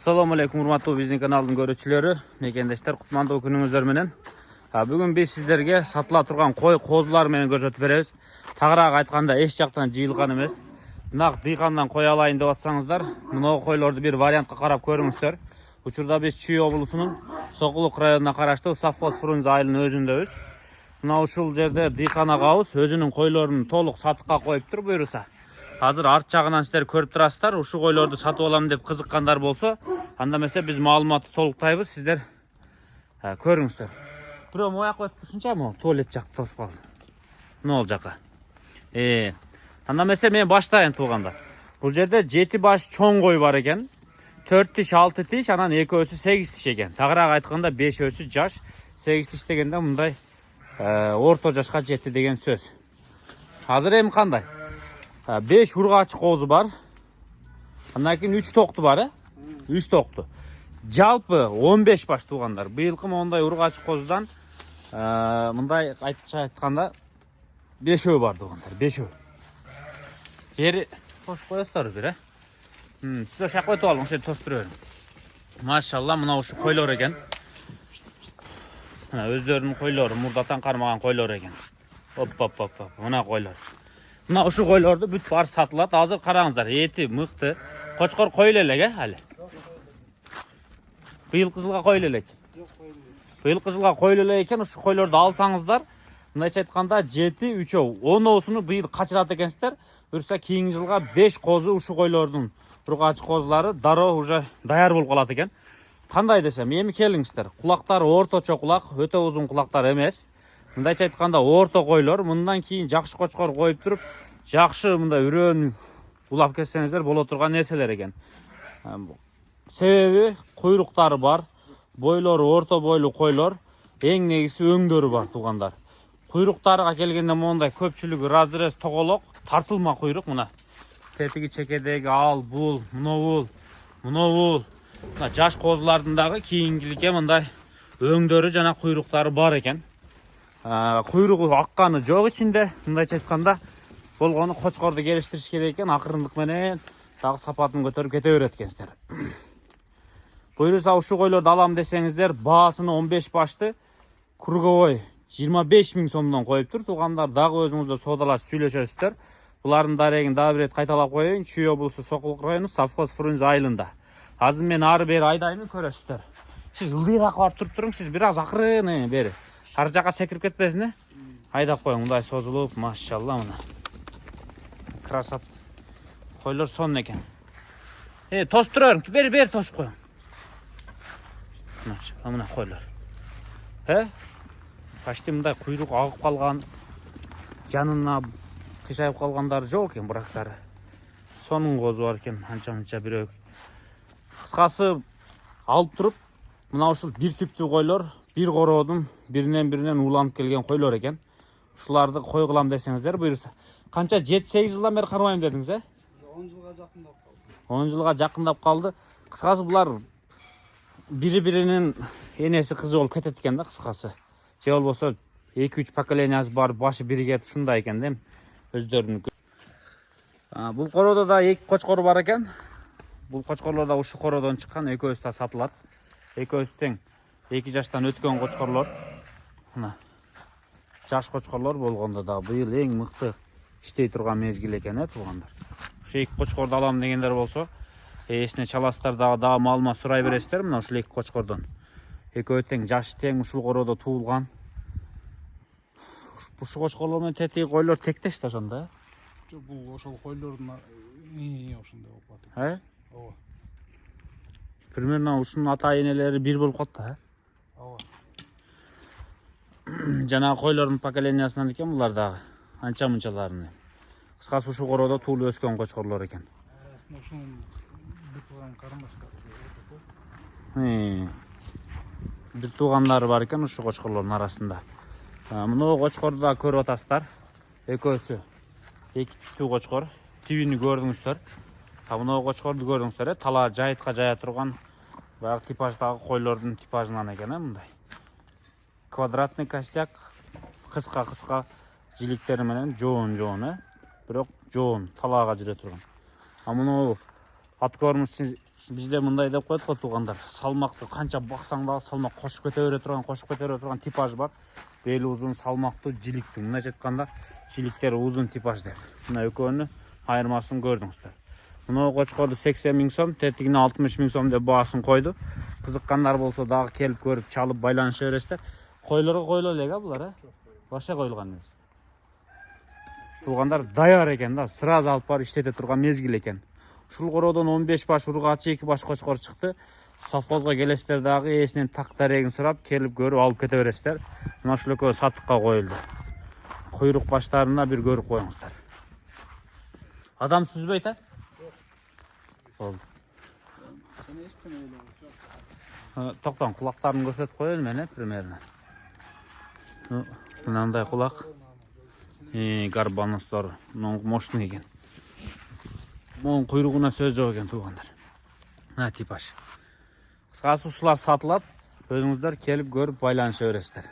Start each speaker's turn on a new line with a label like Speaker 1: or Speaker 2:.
Speaker 1: Assalamu alaikum urmatlı bizning kanalın görücüleri. Mekendештер, кутмандуу күнүңүздөр менен. Бүгүн биз сиздерге сатыла турган кой козулар менен көрсөтүп беребиз. Тагыраак айтканда эч жактан жыйылган эмес. Мына дыйкандан кой алайын деп атсаңыздар, мына койлорду бир вариантка карап көрүңүздөр. Учурда биз Чүй облусунун Сокулук районуна караштуу Совхоз Фрунзе айылынын өзүндөбүз. Мына ушул жерде дыйкан агабыз өзүнүн койлорун толук сатыкка коюптур буйруса. Азыр арт жагынан сиздер көрүп турасыздар. Ушу койлорду сатып алам деп кызыккандар болсо, анда эмесе биз маалыматты толуктайбыз, сиздер көрүңүздөр. Бирөө мояк өтүп турсунча, могу туалет жакты тосуп калды. Могул жака. Анда эмесе мен баштайын туугандар. Бул жерде 7 баш чоң кой бар экен. 4 тиш, 6 тиш, анан экөөсү 8 тиш экен. Тагыраак айтканда 5өсү жаш, 8 тиш дегенде мындай орто жашка жетти деген сөз. Азыр эми кандай? 5 ургач козу бар. Андан кийин 3 токту бар, 3 токту. Жалпы 15 баш туугандар. Быйылкы мондай ургач козудан мындай айтча айтканда 5өө бар туугандар, 5өө. Бери кош коесуздар бир, Сиз ошак өтүп алыңыз, ошо тосуп берем. Машалла, мына ушу койлор экен. Мына өздөрүнүн койлору, мурдатан кармаган койлор экен. Оп, мына койлор. Мына ушу койлорду бүт бар сатылат. Азыр караңыздар, эти мыкты. Кочкор койло элек, али. Быйылкы жылга койло элек. Быйылкы жылга койло элек экен, ушу койлорду алсаңыздар, мындайча айтканда 7-3, 10оосуну быйыл качырат экенсиздер. Буюрса кийинки жылга 5 козу ушу койлордун ургач козулары дароо уже даяр болуп калат экен. Кандай десем, эми келиңиздер. Кулактары орточо кулак, өтө узун кулактар эмес. Мындайча айтканда орто койлор, мындан кийин жакшы кочкор коюп туруп, жакшы мындай үрөөн улап кетсеңиздер боло турган нерселер экен. Себеби куйруктары бар, бойлору орто бойлуу койлор, эң негизи өңдөрү бар туугандар. Куйруктарга келгенде мондай көпчүлүгү разрез тоголок, тартылма куйрук мына. Тетиги чекедеги ал, бул, мына бул. Мына жаш козулардын дагы кийингиликке мындай өңдөрү жана куйруктары бар экен. Куйругу акканы жок ичинде, мындайча айтканда болгону кочкорду келиштириш керек экен, акырындык менен дагы сапатын көтөрүп кете берет экенсиздер. Буйруса ушу койлорду алам десеңиздер, баасыны 15 башты круговой 25 000 сомдон коюптур. Туугандар, дагы өзүңүздөр соодалашып сүйлөшөсүздөр. Булардын дарегин дагы бир рет кайталап коеюн. Чүй облусу Сокулук району Совхоз Фрунзе айылында. Азыр мен ары бери айдаймын, көрөсүздөр. Сиз ылдыйраак барып туруп туруң, сиз бир аз акырын бери. Ар жака секирип кетпесин, айдап коюң, мындай созулуп, машалла мына. Красот. Койлор сон экен. Тосуп турарың, бери тосуп коюң. Машалла мына койлор. Почти мындай куйрук агып калган, жанына кышайып калгандары жок экен бурактары. Сонун козу бар экен, анча-мынча бирөө. Кыскасы алып туруп, мына ушул бир түптүү койлор, бир короодун биринен уланып келген койлор экен. Ушуларды кой кылам десеңиздер, буйруса. Канча 7-8 жылдан бери кармайм дедиңиз,
Speaker 2: 10 жылга жакындап калды.
Speaker 1: 10 жылга жакындап калды. Кыскасы булар бири-биринин энеси кызы болуп кетет экен да, кыскасы. Же болбосо 2-3 поколениясы бар, башы биригет ушундай экен да, өздөрүнүн. Бул короодо да 2 кочкор бар экен. Бул кочкорлор да ушу короодон чыккан, экөөсү да сатылат. Экөөсү тең 2 жаштан өткөн кочкорлор. Мына жаш кочкорлор болгондо да быйыл эң мыкты иштей турган мезгил экен, туугандар. Ушу 2 кочкорду алам дегендер болсо, эсине чаласыздар, дагы маалымат сурай бересиздер мына ушул 2 кочкордон. Экөө тең жаш, тең ушул короодо туулган. Ушу кочкорлор менен тетиги койлор тектеш да ошондо,
Speaker 2: Жок, бул ошол койлордун ошондой болуп
Speaker 1: калат.
Speaker 2: Ооба.
Speaker 1: Примерно ушунун ата-энелери бир болуп калат да.
Speaker 2: Ооба.
Speaker 1: Жанагы койлордун поколениясынан экен булар дагы. Анча-мынчаларыны. Кыскасы ушу короодо туулуп өскөн кочкорлор экен.
Speaker 2: Арасында ушунун бир тууган карындаштары
Speaker 1: бир туугандары бар экен ушу кочкорлордун арасында. Мына кочкорду да көрүп атасыздар. Экөөсү 2 түптүү кочкор. Тибини көрдүңүздөр. Мына кочкорду көрдүңүздөр, тала жайытка жая турган баягы типаждагы койлордун типажынан экен, мындай. Квадратный костяк, кыска жиликтери менен жоон, бирок жоон талаага жүрө турган. Мына ат көрүңүз, Bizde мындай деп коет го туугандар. Салмақты канча баксаң да салмак кошуп кете бере турган типаж бар. Бели узун, салмактуу, жиликтүү. Мындайча айтканда, жиликтери узун типаж деп. Мына экөөнүн айырмасын көрдүңүздөр. Мына кочкорду 80 000 сом, тетигине 60 000 сом деп баасын койду. Кызыккандар болсо дагы келип көрүп, чалып байланыша бересиздер. Койлорго койло элек а булар, Баша койлган эмес. Туугандар даяр экен да, сразу алып барып иштете турган мезгил экен. Ушул короодон 15 баш ургачы, 2 баш кочкор чыкты. Совхозго келесиздер дагы ээсинен так дарегин сурап, келип көрүп алып кете бересиздер. Мына ушул экөө сатыкка коюлду. Куйрук баштарына бир көрүп коюңуздар. Адам сүзбөйт, Болду. Токтон, кулактарын көрсөтүп коеюн мен, примерно. Мынандай кулак. Гарбаностор, мощный экен. Монун куйругуна сөз жок экен туугандар. Мына типаж. Кыскасы ушулар сатылат. Өзүңүздөр келип көрүп байланыша бересиздер.